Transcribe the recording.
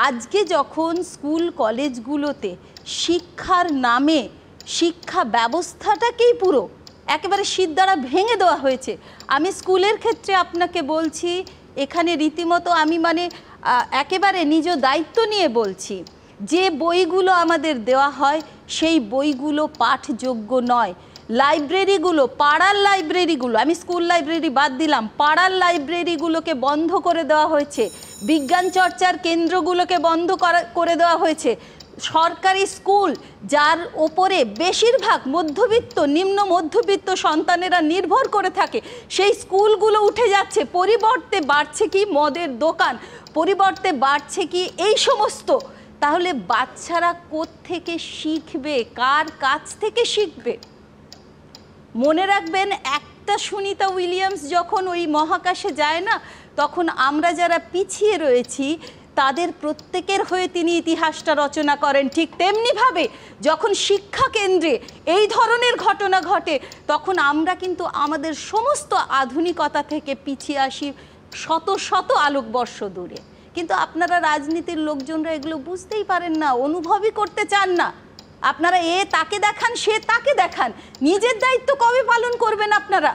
আজকে যখন স্কুল কলেজগুলোতে শিক্ষার নামে শিক্ষা ব্যবস্থাটাকেই পুরো একেবারে শিরদাঁড়া ভেঙে দেওয়া হয়েছে। আমি স্কুলের ক্ষেত্রে আপনাকে বলছি, এখানে রীতিমতো আমি একেবারে নিজ দায়িত্ব নিয়ে বলছি, যে বইগুলো আমাদের দেওয়া হয় সেই বইগুলো পাঠযোগ্য নয়। লাইব্রেরিগুলো, পাড়ার লাইব্রেরিগুলো, আমি স্কুল লাইব্রেরি বাদ দিলাম, পাড়ার লাইব্রেরিগুলোকে বন্ধ করে দেওয়া হয়েছে, বিজ্ঞান চর্চার কেন্দ্রগুলোকে বন্ধ করে দেওয়া হয়েছে। সরকারি স্কুল যার ওপরে বেশিরভাগ মধ্যবিত্ত, নিম্ন মধ্যবিত্ত সন্তানেরা নির্ভর করে থাকে, সেই স্কুলগুলো উঠে যাচ্ছে। পরিবর্তে বাড়ছে কি মদের দোকান, পরিবর্তে বাড়ছে কি এই সমস্ত। তাহলে বাচ্চারা কোত্থেকে শিখবে, কার কাছ থেকে শিখবে? মনে রাখবেন, একটা সুনিতা উইলিয়ামস যখন ওই মহাকাশে যায় না, তখন আমরা যারা পিছিয়ে রয়েছি তাদের প্রত্যেকের হয়ে তিনি ইতিহাসটা রচনা করেন। ঠিক তেমনিভাবে যখন শিক্ষা কেন্দ্রে এই ধরনের ঘটনা ঘটে, তখন আমরা কিন্তু আমাদের সমস্ত আধুনিকতা থেকে পিছিয়ে আসি শত শত আলোকবর্ষ দূরে। কিন্তু আপনারা রাজনীতির লোকজনরা এগুলো বুঝতেই পারেন না, অনুভবই করতে চান না। আপনারা তাকে দেখান, সে তাকে দেখান, নিজের দায়িত্ব কবে পালন করবেন আপনারা?